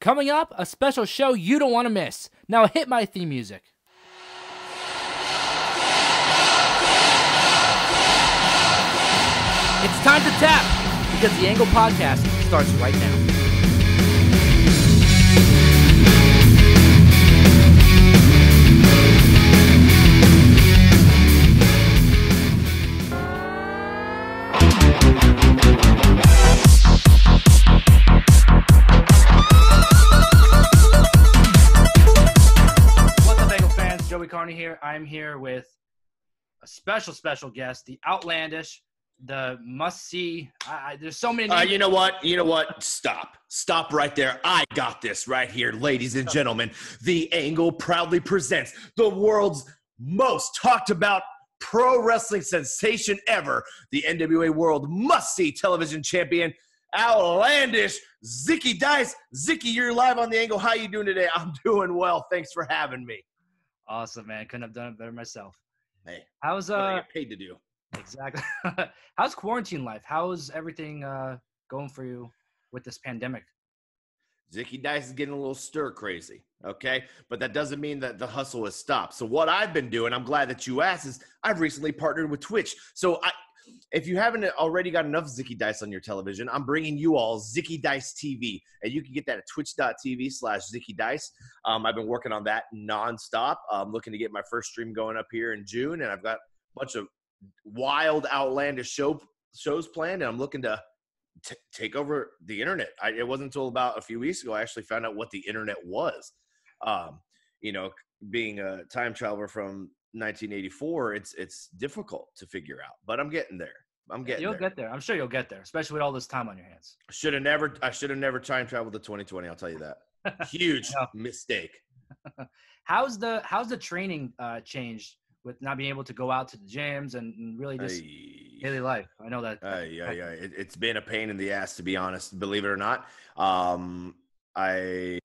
Coming up, a special show you don't want to miss. Now hit my theme music. It's time to tap, because the Angle Podcast starts right now. Karni here. I'm here with a special guest, the Outlandish, the must-see. There's so many names. You know what? Stop right there. I got this right here, ladies and gentlemen. The Angle proudly presents the world's most talked about pro wrestling sensation ever, the NWA World must-see television champion, Outlandish, Zicky Dice. Zicky, you're live on the Angle. How you doing today? I'm doing well. Thanks for having me. Awesome, man. Couldn't have done it better myself. Hey, how's what I get paid to do? Exactly. How's quarantine life? How's everything going for you with this pandemic? Zicky Dice is getting a little stir crazy, okay? But that doesn't mean that the hustle has stopped. So what I've been doing, I'm glad that you asked, is I've recently partnered with Twitch. So if you haven't already got enough Zicky Dice on your television, I'm bringing you all Zicky Dice TV, and you can get that at twitch.tv/Zicky Dice. I've been working on that nonstop. I'm looking to get my first stream going up here in June, and I've got a bunch of wild, outlandish shows planned, and I'm looking to take over the internet. It wasn't until about a few weeks ago I actually found out what the internet was. Being a time traveler from 1984, it's difficult to figure out, but I'm getting there. You'll get there. I'm sure you'll get there, especially with all this time on your hands. I should have never time traveled to 2020. I'll tell you that. Huge mistake. How's the training changed with not being able to go out to the gyms and really just daily life? I know that. It's been a pain in the ass, to be honest. Believe it or not. I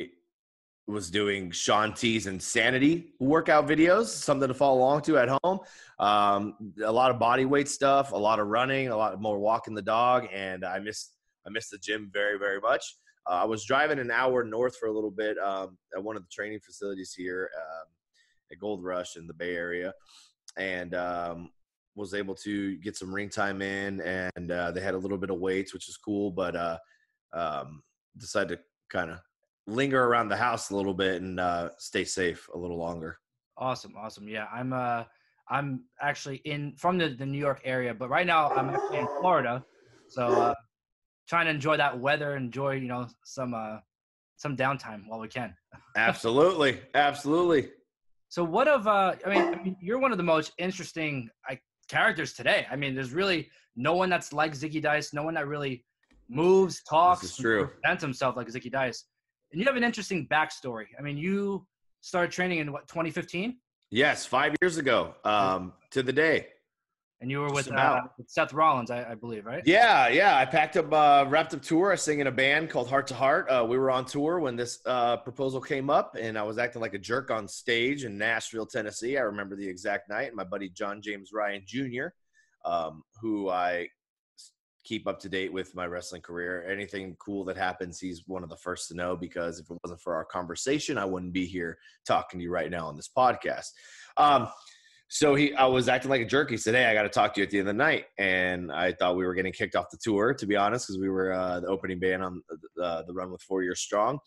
was doing Sean T's Insanity workout videos, something to follow along to at home. A lot of body weight stuff, a lot of running, a lot more walking the dog, and I missed the gym very, very much. I was driving an hour north for a little bit at one of the training facilities here at Gold Rush in the Bay Area, and was able to get some ring time in, and they had a little bit of weights, which is cool, but decided to kind of linger around the house a little bit and stay safe a little longer. Awesome. Yeah, I'm actually from the New York area, but right now I'm actually in Florida, so trying to enjoy that weather, enjoy some downtime while we can. Absolutely. So what of I mean you're one of the most interesting characters today. I mean, there's really no one that's like Zicky Dice, no one that really moves, talks, presents himself like Zicky Dice. And you have an interesting backstory. I mean, you started training in 2015? Yes, 5 years ago to the day. And you were with Seth Rollins, I believe, right? Yeah. I packed up, wrapped up tour. I sang in a band called Heart to Heart. We were on tour when this proposal came up, and I was acting like a jerk on stage in Nashville, Tennessee. I remember the exact night. And my buddy John James Ryan Jr., who I keep up to date with my wrestling career. Anything cool that happens, he's one of the first to know, because if it wasn't for our conversation, I wouldn't be here talking to you right now on this podcast. So I was acting like a jerk. He said, "Hey, I got to talk to you at the end of the night." And I thought we were getting kicked off the tour, to be honest, because we were the opening band on the run with 4 Years Strong.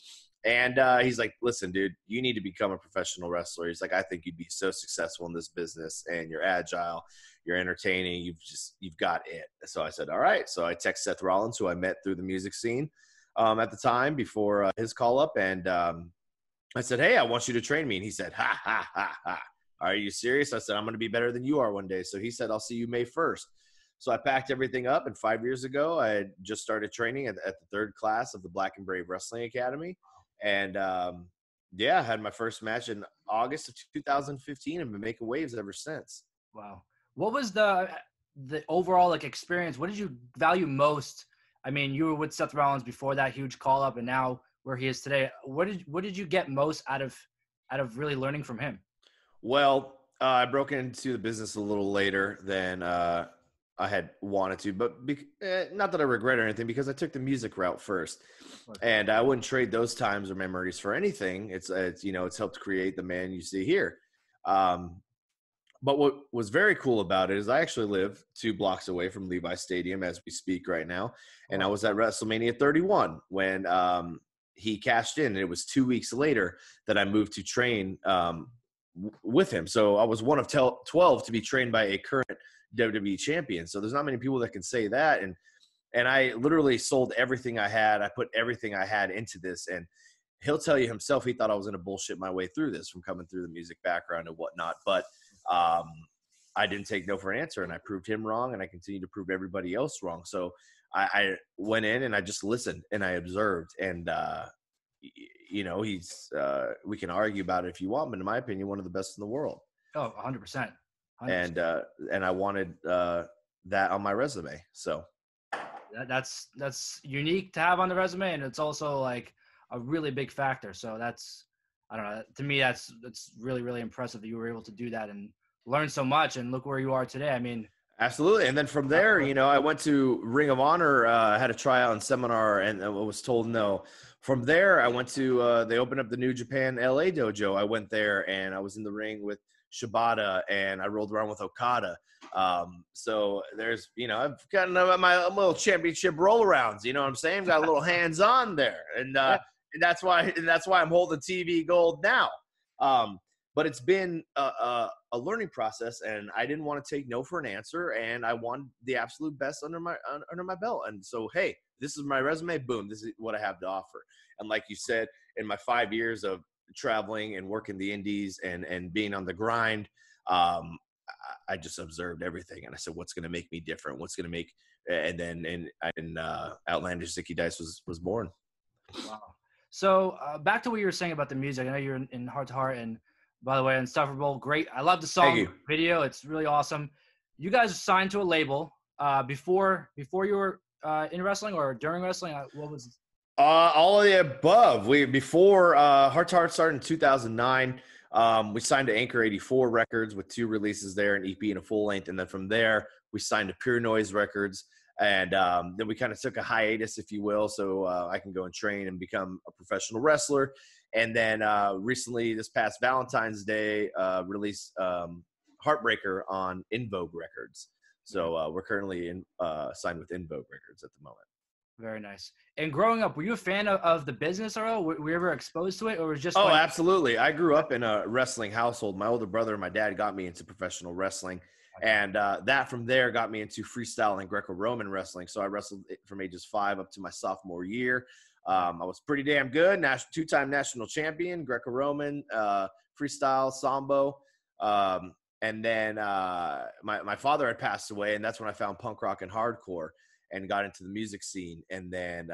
And he's like, "Listen, dude, you need to become a professional wrestler." He's like, "I think you'd be so successful in this business, and you're agile, you're entertaining, you've got it." So I said, all right. So I text Seth Rollins, who I met through the music scene at the time before his call up. And I said, "Hey, I want you to train me." And he said, "Ha, ha, ha, ha. Are you serious?" I said, "I'm going to be better than you are one day." So he said, "I'll see you May 1st. So I packed everything up. And 5 years ago, I had just started training at the third class of the Black and Brave Wrestling Academy. And I had my first match in August of 2015 and been making waves ever since. Wow. What was the overall experience? What did you value most? I mean, you were with Seth Rollins before that huge call up, and now where he is today. What did you get most out of really learning from him? Well, I broke into the business a little later than I had wanted to, but not that I regret or anything, because I took the music route first, and I wouldn't trade those times or memories for anything. It's it's helped create the man you see here. But what was very cool about it is I actually live 2 blocks away from Levi Stadium as we speak right now. And I was at WrestleMania 31 when he cashed in. And it was 2 weeks later that I moved to train with him. So I was one of 12 to be trained by a current WWE champion. So there's not many people that can say that. And I literally sold everything I had. I put everything I had into this. And he'll tell you himself, he thought I was going to bullshit my way through this from coming through the music background and whatnot. But I didn't take no for an answer, and I proved him wrong, and I continue to prove everybody else wrong. So I went in and I just listened and I observed, and he's we can argue about it if you want, but in my opinion, one of the best in the world. Oh, 100%. And I wanted that on my resume. So that's unique to have on the resume, and it's also like a really big factor. So that's, I don't know, to me, that's really, really impressive that you were able to do that and learn so much, and look where you are today. I mean, absolutely. And then from there, I went to Ring of Honor, had a tryout and seminar, and I was told no. From there, I went to, they opened up the New Japan LA dojo. I went there and I was in the ring with Shibata, and I rolled around with Okada. So there's, I've gotten my little championship roll arounds, you know what I'm saying? Got a little hands on there. And that's why I'm holding TV gold now. But it's been a learning process, and I didn't want to take no for an answer, and I wanted the absolute best under my belt. And so, hey, this is my resume. Boom, this is what I have to offer. And like you said, in my 5 years of traveling and working the indies and being on the grind, I just observed everything, and I said, what's going to make me different? What's going to make? And then Outlandish Zicky Dice was born. Wow. So back to what you were saying about the music. I know you're in Heart to Heart, and by the way, Insufferable, great. I love the song video. It's really awesome. You guys signed to a label before you were in wrestling or during wrestling? What was it? All of the above. Before Heart to Heart started in 2009, we signed to Anchor 84 Records with 2 releases there, an EP and a full length. And then from there, we signed to Pure Noise Records. And then we kind of took a hiatus, if you will, so I can go and train and become a professional wrestler. And then recently, this past Valentine's Day, released Heartbreaker on In Vogue Records. So we're currently signed with In Vogue Records at the moment. Very nice. And growing up, were you a fan of the business at all? Were you ever exposed to it, or was it just? Oh, absolutely. I grew up in a wrestling household. My older brother and my dad got me into professional wrestling. And that from there got me into freestyle and Greco-Roman wrestling. So I wrestled from ages 5 up to my sophomore year. I was pretty damn good. 2-time national champion, Greco-Roman, freestyle, Sambo. And then my father had passed away, and that's when I found punk rock and hardcore and got into the music scene. And then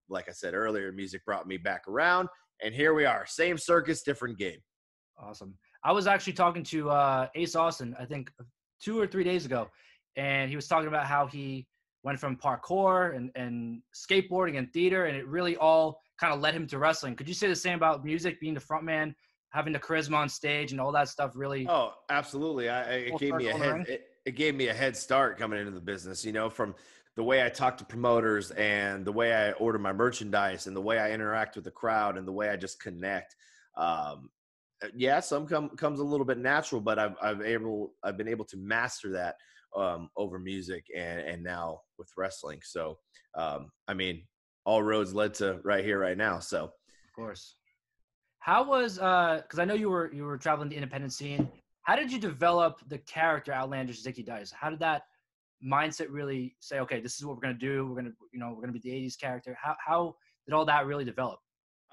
like I said earlier, music brought me back around, and here we are. Same circus, different game. Awesome. I was actually talking to Ace Austin, I think 2 or 3 days ago, and he was talking about how he went from parkour and skateboarding and theater, and it really all kind of led him to wrestling. Could you say the same about music, being the front man, having the charisma on stage and all that stuff really? Oh, absolutely. It gave me a head start coming into the business, from the way I talk to promoters and the way I order my merchandise and the way I interact with the crowd and the way I just connect. Some comes a little bit natural, but I've been able to master that over music and now with wrestling. So, all roads led to right here, right now. So, of course. How was because I know you were traveling the independent scene. How did you develop the character Outlandish Zicky Dice? How did that mindset really say, okay, this is what we're gonna do. We're gonna be the '80s character. How did all that really develop?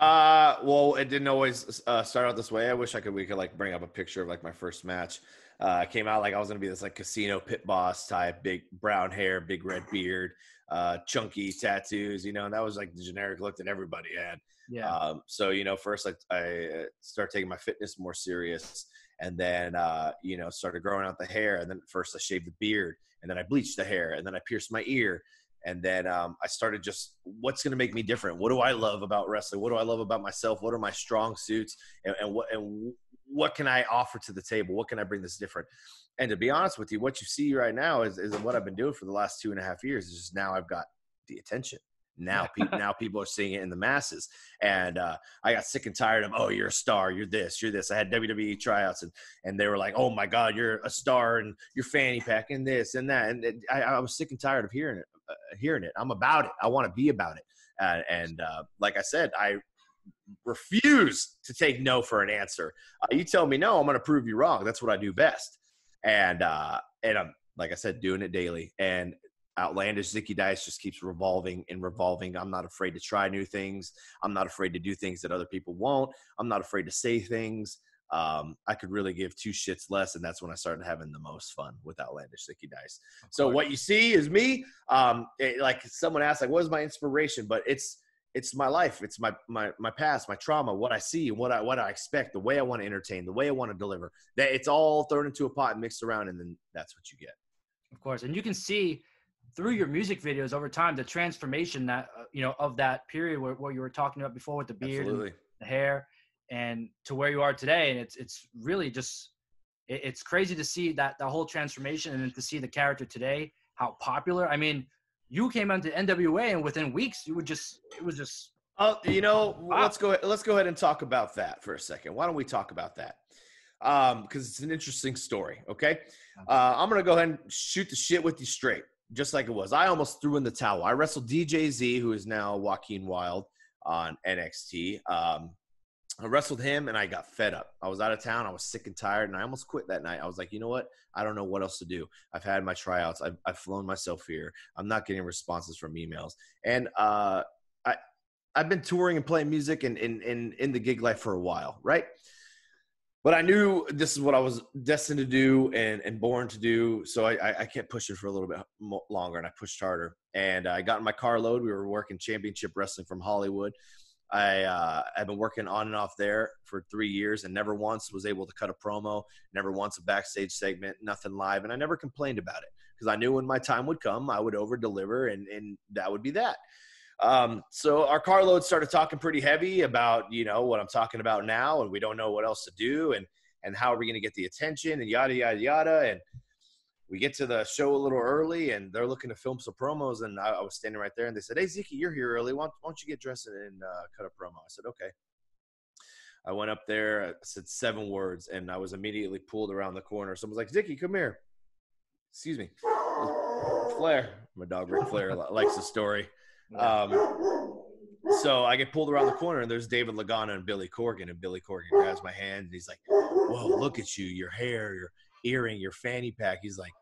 Well, it didn't always start out this way. I wish we could like bring up a picture of like my first match. It came out like I was gonna be this like casino pit boss type, big brown hair, big red beard, chunky tattoos, and that was like the generic look that everybody had. Yeah. So first I started taking my fitness more serious, and then started growing out the hair, and then first I shaved the beard, and then I bleached the hair, and then I pierced my ear. And then I started just, what's going to make me different? What do I love about wrestling? What do I love about myself? What are my strong suits? And what can I offer to the table? What can I bring that's different? And to be honest with you, what you see right now is what I've been doing for the last 2.5 years. Is just now I've got the attention. Now people are seeing it in the masses. And I got sick and tired of, oh, you're a star. You're this. You're this. I had WWE tryouts, and they were like, oh, my God, you're a star, and you're Fanny Pack and this and that. And I was sick and tired of hearing it. I'm about it. I want to be about it. Like I said, I refuse to take no for an answer. You tell me no, I'm going to prove you wrong. That's what I do best. And I'm, like I said, doing it daily. And Outlandish Zicky Dice just keeps revolving and revolving. I'm not afraid to try new things. I'm not afraid to do things that other people won't. I'm not afraid to say things. I could really give two shits less, and that's when I started having the most fun with Outlandish Zicky Dice. So what you see is me. Like someone asked, like, what is my inspiration? But it's my life. It's my past, my trauma, what I see, and what I expect, the way I want to entertain, the way I want to deliver. That it's all thrown into a pot and mixed around, and then that's what you get. Of course, and you can see through your music videos over time the transformation that of that period where you were talking about before with the beard and the hair, and to where you are today. And it's really just it's crazy to see that the whole transformation, and then to see the character today, how popular. I mean, you came into NWA and within weeks it was just wow. Let's go ahead and talk about that for a second. Why don't we talk about that? Because it's an interesting story. Okay. I'm going to go ahead and shoot the shit with you straight, just like it was. I almost threw in the towel. I wrestled DJZ, who is now Joaquin Wilde on NXT. I wrestled him and I got fed up. I was out of town. I was sick and tired, and I almost quit that night. I was like, you know what? I don't know what else to do. I've had my tryouts. I've flown myself here. I'm not getting responses from emails. And I've been touring and playing music in the gig life for a while, right? But I knew this is what I was destined to do and born to do. So I kept pushing for a little bit longer, and I pushed harder. And I got in my carload. We were working championship wrestling from Hollywood. I've been working on and off there for 3 years, and never once was able to cut a promo, never once a backstage segment, nothing live. And I never complained about it because I knew when my time would come, I would over deliver, and that would be that. So our carload started talking pretty heavy about, what I'm talking about now, and we don't know what else to do, and how are we going to get the attention, and yada, yada, yada. And we get to the show a little early, and they're looking to film some promos, and I was standing right there, and they said, hey, Zicky, you're here early. Why don't you get dressed and cut a promo? I said, okay. I went up there, I said 7 words, and I was immediately pulled around the corner. Someone's like, Zicky, come here. Excuse me. Flair. My dog, Ric Flair, likes the story. So I get pulled around the corner, and there's David Lagana and Billy Corgan, and Billy Corgan grabs my hand, and he's like, whoa, look at you, your hair, your earring, your fanny pack. He's like,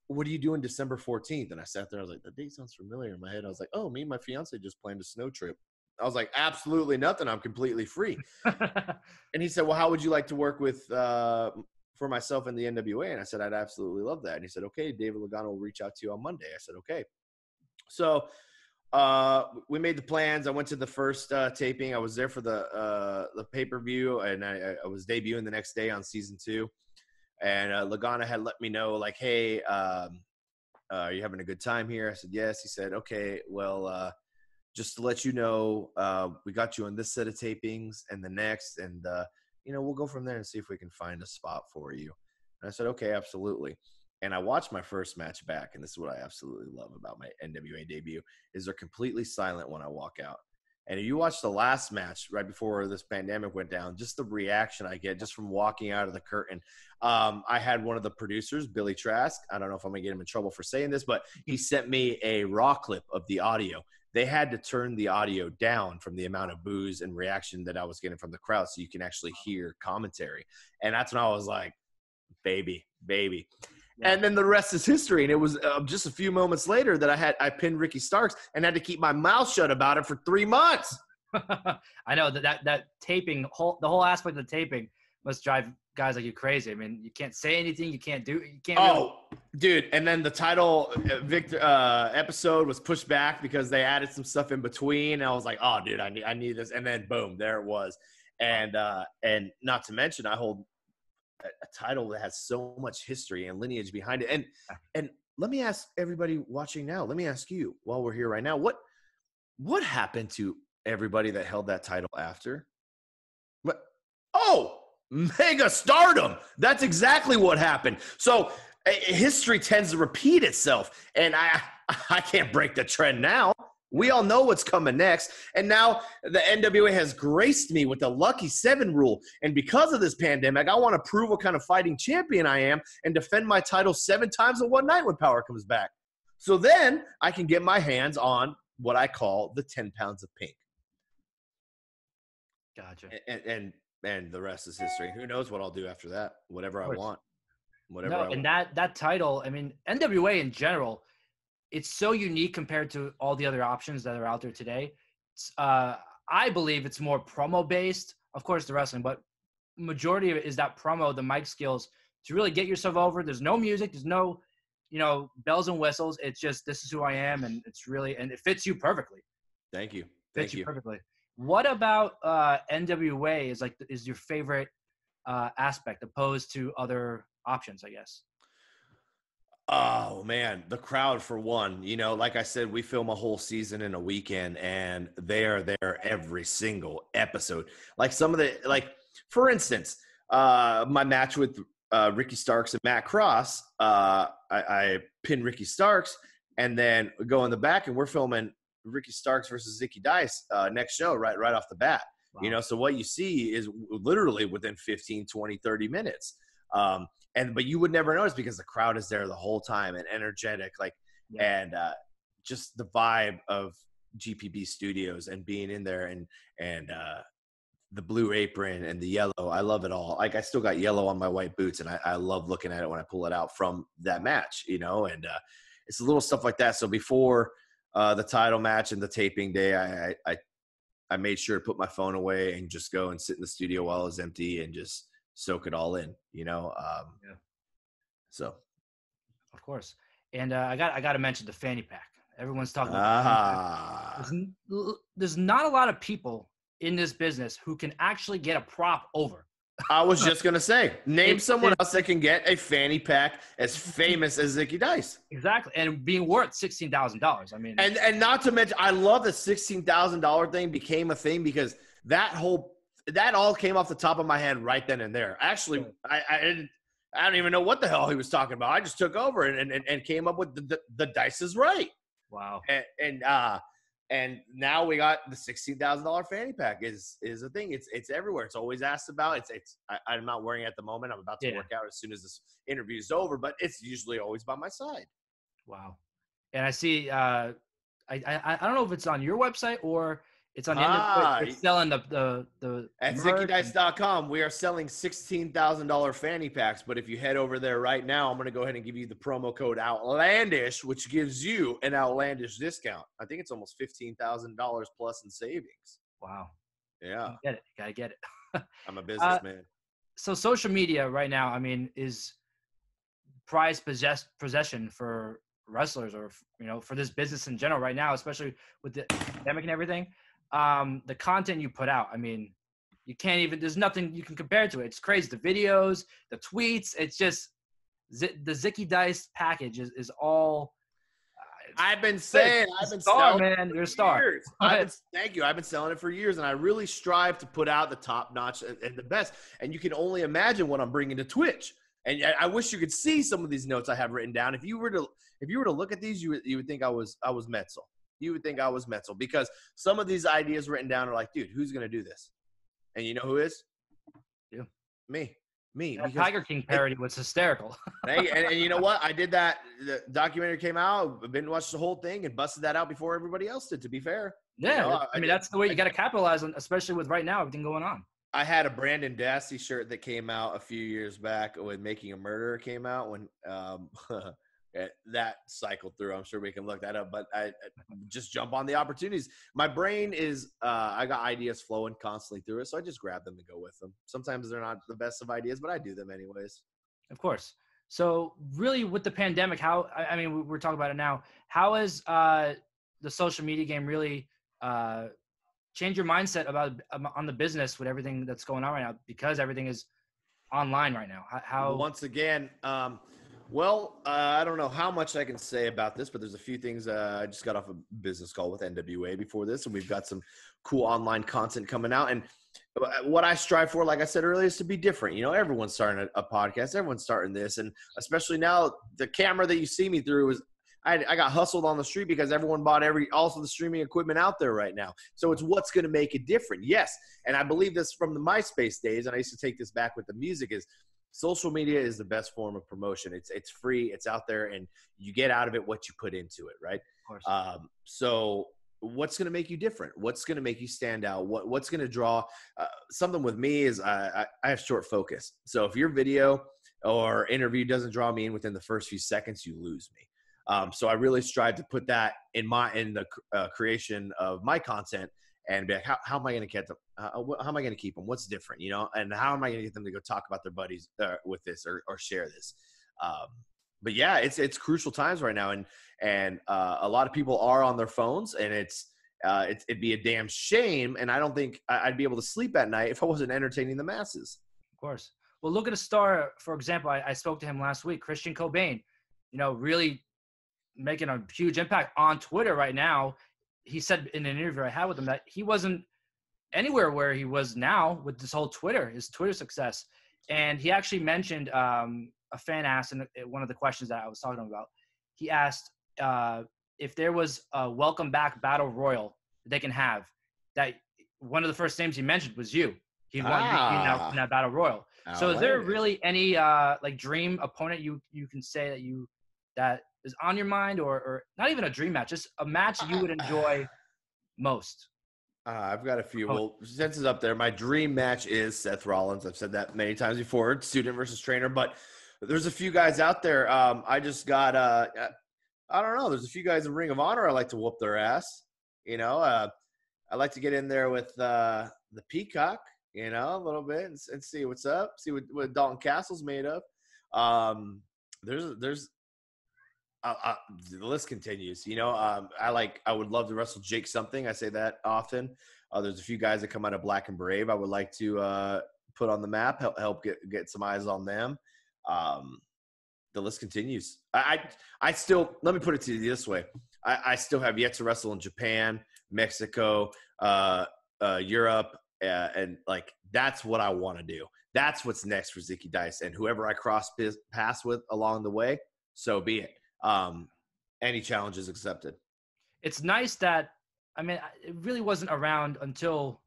what are you doing December 14th? And I sat there, I was like, the date sounds familiar in my head. I was like, oh, me and my fiance just planned a snow trip. I was like, absolutely nothing. I'm completely free. And he said, well, how would you like to work with for myself in the NWA? And I said, I'd absolutely love that. And he said, okay, David Lagana will reach out to you on Monday. I said, okay. So we made the plans. I went to the first taping. I was there for the pay-per-view, and I was debuting the next day on season 2. And Lagana had let me know, like, hey, are you having a good time here? I said, yes. He said, okay, well, just to let you know, we got you on this set of tapings and the next, and, we'll go from there and see if we can find a spot for you. And I said, okay, absolutely. And I watched my first match back, and this is what I absolutely love about my NWA debut, is they're completely silent when I walk out. And if you watch the last match right before this pandemic went down, just the reaction I get just from walking out of the curtain. I had one of the producers, Billy Trask. I don't know if I'm going to get him in trouble for saying this, but he sent me a raw clip of the audio. They had to turn the audio down from the amount of boos and reaction that I was getting from the crowd so you can actually hear commentary. And that's when I was like, baby. Yeah. And then the rest is history. And it was just a few moments later that I pinned Ricky Starks and had to keep my mouth shut about it for 3 months. I know that taping, the whole aspect of the taping must drive guys like you crazy. I mean, you can't say anything. You can't do. You can't. Oh, dude! And then the title episode was pushed back because they added some stuff in between. And I was like, oh, dude, I need this. And then boom, there it was. And not to mention, I hold a title that has so much history and lineage behind it. And let me ask everybody watching now. Let me ask you while we're here right now. What happened to everybody that held that title after? What? Oh, Mega stardom. That's exactly what happened. So history tends to repeat itself, and I can't break the trend now. We all know what's coming next. And now the NWA has graced me with the Lucky 7 rule. And because of this pandemic, I want to prove what kind of fighting champion I am and defend my title 7 times in one night when Powerrr comes back. So then I can get my hands on what I call the 10 pounds of pink. Gotcha. And the rest is history. Who knows what I'll do after that? Whatever I want. Whatever I want. And that title, I mean, NWA in general, it's so unique compared to all the other options that are out there today. I believe it's more promo based, of course, the wrestling, but majority of it is that promo, the mic skills to really get yourself over. There's no music, there's no, bells and whistles. It's just, this is who I am, and it's really, and it fits you perfectly. Thank you. Fits you perfectly. What about NWA is your favorite aspect opposed to other options, I guess? Oh, man, the crowd for one. Like I said, we film a whole season in a weekend, and they are there every single episode. Like for instance, my match with Ricky Starks and Matt Cross, I pinned Ricky Starks, and then we go in the back, and we're filming Ricky Starks versus Zicky Dice next show right off the bat. Wow. So what you see is literally within 15, 20, 30 minutes. But you would never notice because the crowd is there the whole time and energetic, and just the vibe of GPB Studios and being in there and the blue apron and the yellow. I love it all. I still got yellow on my white boots, and I love looking at it when I pull it out from that match, and it's little stuff like that. So before the title match and the taping day, I made sure to put my phone away and just go and sit in the studio while it was empty and just soak it all in, So, of course, and I got to mention the Fanny Pack. Everyone's talking about there's not a lot of people in this business who can actually get a prop over. I was just gonna say, name someone else that can get a Fanny Pack as famous as Zicky Dice. Exactly, and being worth $16,000. I mean, and not to mention, I love the $16,000 thing became a thing because that all came off the top of my head right then and there. Actually, I don't even know what the hell he was talking about. I just took over and came up with the Dice is right. Wow. And now we got the $16,000 Fanny Pack is a thing. It's everywhere. It's always asked about. I'm not wearing it at the moment. I'm about to work out as soon as this interview is over, but it's usually always by my side. Wow. And I see, I don't know if it's on your website or it's on the end of selling the at ZickyDice.com. We are selling $16,000 Fanny Packs, but if you head over there right now, I'm going to go ahead and give you the promo code OUTLANDISH, which gives you an outlandish discount. I think it's almost $15,000 plus in savings. Wow. Yeah. Gotta get it. I'm a businessman. So social media right now, I mean, is prized possession for wrestlers or, for this business in general right now, especially with the pandemic and everything. The content you put out, I mean, there's nothing you can compare to it. It's crazy. The videos, the tweets, it's just the Zicky Dice package is all. I've been selling man. You're a star. Thank you. I've been selling it for years, and I really strive to put out the top notch and the best. And you can only imagine what I'm bringing to Twitch. And I wish you could see some of these notes I have written down. If you were to look at these, you would think I was Metzel. You would think I was Metzel because some of these ideas written down are like, dude, who's going to do this? And you know who is? You. Me. That Tiger King parody was hysterical. and you know what? I did that. The documentary came out. I binge watched the whole thing and busted that out before everybody else did, to be fair. Yeah. I mean, that's the way you got to capitalize on, especially with right now, everything going on. I had a Brandon Dassey shirt that came out a few years back when Making a Murderer came out when that cycled through. I'm sure we can look that up, but I just jump on the opportunities. My brain is I got ideas flowing constantly through it, so I just grab them and go with them. Sometimes they're not the best of ideas, but I do them anyways. Of course. So really with the pandemic, we're talking about it now. How has the social media game really change your mindset on the business with everything that's going on right now, because everything is online right now? How once again, I don't know how much I can say about this, but there's a few things. I just got off a business call with NWA before this, and we've got some cool online content coming out. And what I strive for, like I said earlier, is to be different. You know, everyone's starting a podcast. Everyone's starting this. And especially now, the camera that you see me through is I got hustled on the street because everyone bought also the streaming equipment out there right now. So it's what's going to make it different. Yes. And I believe this from the MySpace days, and I used to take this back with the music, is social media is the best form of promotion. It's free. It's out there, and you get out of it what you put into it, right? Of course. So what's going to make you different? What's going to make you stand out? What's going to draw something with me is I have short focus. So if your video or interview doesn't draw me in within the first few seconds, you lose me. So I really strive to put that in the creation of my content and be like, how am I going to get them? How am I going to keep them? What's different, you know? And how am I going to get them to go talk about their buddies with this or share this? But yeah, it's crucial times right now, and a lot of people are on their phones, and it'd be a damn shame. And I don't think I'd be able to sleep at night if I wasn't entertaining the masses. Of course. Well, look at a star, for example. I spoke to him last week, Christian Cobain. You know, really making a huge impact on Twitter right now. He said in an interview I had with him that he wasn't anywhere where he was now with this whole his Twitter success. And he actually mentioned a fan asked in one of the questions that I was talking about. He asked if there was a welcome back battle royal that they can have. That one of the first names he mentioned was you. He wanted you in that battle royal. So is there really any like dream opponent you can say that is on your mind, or not even a dream match, just a match you would enjoy most? I've got a few. Well, since it's up there, my dream match is Seth Rollins. I've said that many times before, student versus trainer, but there's a few guys out there. I just got, I don't know. There's a few guys in Ring of Honor I like to whoop their ass. You know, I like to get in there with the Peacock, you know, a little bit and see what's up, see what Dalton Castle's made of. There's the list continues. You know, I would love to wrestle Jake something. I say that often. There's a few guys that come out of Black and Brave I would like to put on the map, help get some eyes on them. The list continues. I still, let me put it to you this way. I still have yet to wrestle in Japan, Mexico, Europe, and like that's what I want to do. That's what's next for Zicky Dice, and whoever I cross paths with along the way, so be it. Any challenges accepted. It's nice that, I mean, it really wasn't around until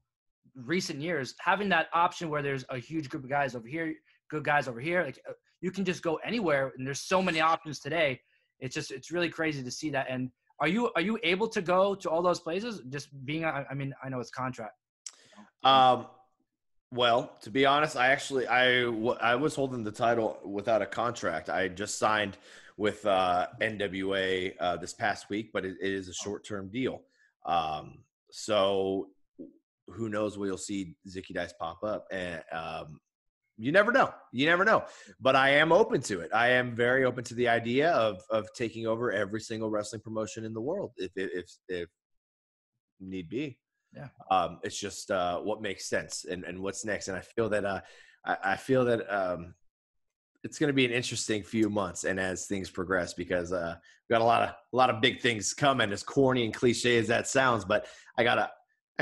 recent years, having that option where there's a huge group of guys over here, good guys over here. Like you can just go anywhere, and there's so many options today. It's really crazy to see that. And are you able to go to all those places? Just being, I mean, I know it's contract. Well, to be honest, I was holding the title without a contract. I just signed with NWA this past week, but it is a short-term deal. So who knows where you'll see Zicky Dice pop up. And you never know. You never know. But I am open to it. I am very open to the idea of taking over every single wrestling promotion in the world if need be. Yeah. It's just what makes sense and what's next. And I feel that it's going to be an interesting few months and as things progress, because we've got a lot of big things coming, as corny and cliche as that sounds, but I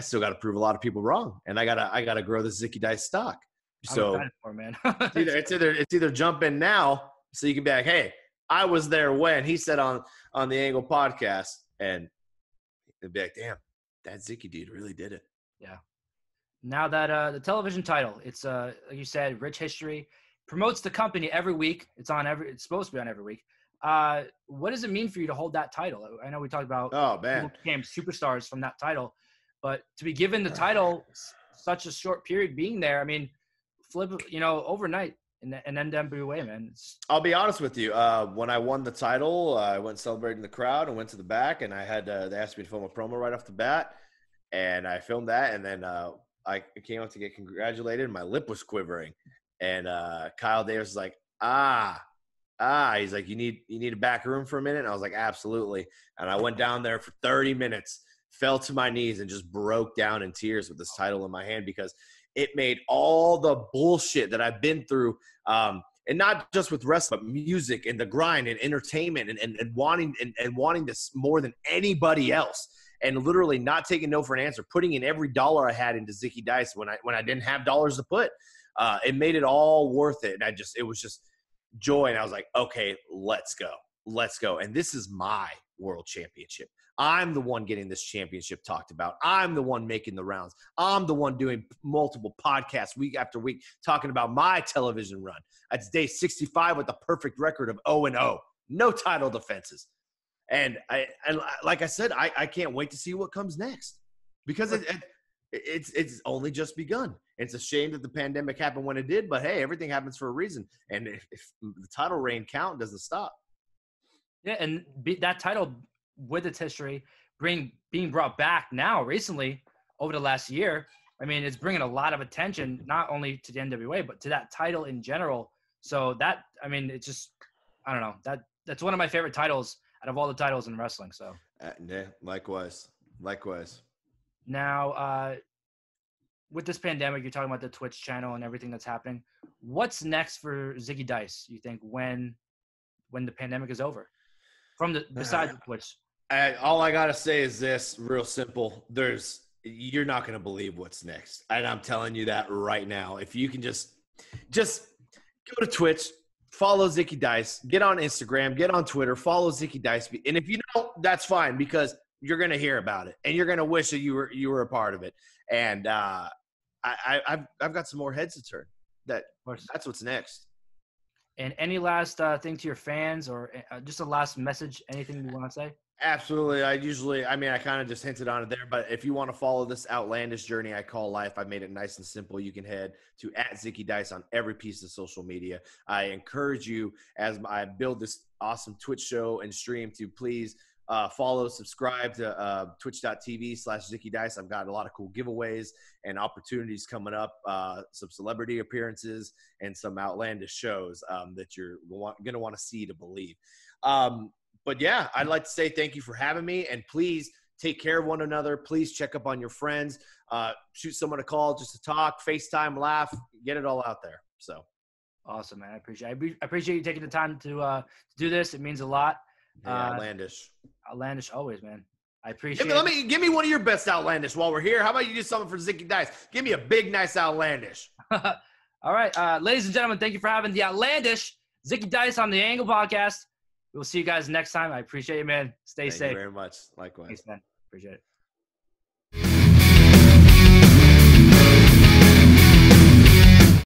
still got to prove a lot of people wrong, and I gotta grow the Zicky Dice stock. So I'm excited for it, man. it's either jump in now so you can be like, hey, I was there when he said on the Angle podcast, and they'd be like, damn, that Zicky dude really did it. Yeah. Now that the television title, it's like you said, rich history, promotes the company every week. It's supposed to be on every week. What does it mean for you to hold that title? I know we talked about people became superstars from that title, but to be given the title such a short period being there, I mean, flip, overnight in NWA, man. I'll be honest with you. When I won the title, I went celebrating the crowd and went to the back, and I had they asked me to film a promo right off the bat, and I filmed that, and then I came up to get congratulated, and my lip was quivering, and Kyle Davis was like, he's like, you need a back room for a minute? And I was like, absolutely. And I went down there for 30 minutes, fell to my knees, and just broke down in tears with this title in my hand, because it made all the bullshit that I've been through, and not just with wrestling, but music and the grind and entertainment and wanting this more than anybody else. and literally not taking no for an answer, putting in every dollar I had into Zicky Dice when I didn't have dollars to put. It made it all worth it. And it was just joy. And I was like, okay, let's go. Let's go. And this is my world championship. I'm the one getting this championship talked about. I'm the one making the rounds. I'm the one doing multiple podcasts week after week talking about my television run. It's day 65 with a perfect record of 0-0. No title defenses. And like I said, I can't wait to see what comes next because it's only just begun. It's a shame that the pandemic happened when it did, but hey, everything happens for a reason. And if the title reign count doesn't stop. Yeah, and that title with its history being brought back now recently over the last year, I mean, it's bringing a lot of attention not only to the NWA but to that title in general. So that, I mean, it's just, I don't know, that's one of my favorite titles out of all the titles in wrestling. So yeah, likewise. Now, with this pandemic, you're talking about the Twitch channel and everything that's happening. What's next for Zicky Dice, you think, when the pandemic is over? Besides Twitch. All I gotta say is this, real simple. You're not gonna believe what's next, and I'm telling you that right now. If you can just go to Twitch, follow Zicky Dice, get on Instagram, get on Twitter, follow Zicky Dice, and if you don't, that's fine because you're gonna hear about it and you're gonna wish that you were a part of it. And I've got some more heads to turn. That's what's next. And any last thing to your fans or just a last message, anything you want to say? Absolutely. I kind of just hinted on it there, but if you want to follow this outlandish journey I call life, I made it nice and simple. You can head to @Zicky Dice on every piece of social media. I encourage you as I build this awesome Twitch show and stream to please follow, subscribe to twitch.tv/Zicky Dice. I've got a lot of cool giveaways and opportunities coming up, some celebrity appearances and some outlandish shows that you're going to want to see to believe. But yeah, I'd like to say thank you for having me, and please take care of one another. Please check up on your friends, shoot someone a call just to talk, FaceTime, laugh, get it all out there. So awesome, man. I appreciate you taking the time to do this. It means a lot. Hey, outlandish always, man. I appreciate it. Give me one of your best outlandish while we're here. How about you do something for Zicky Dice? Give me a big, nice outlandish. All right. Ladies and gentlemen, thank you for having the outlandish Zicky Dice on the Angle Podcast. We'll see you guys next time. I appreciate it, man. Stay safe. Thank you very much. Likewise. Thanks, man. Appreciate it.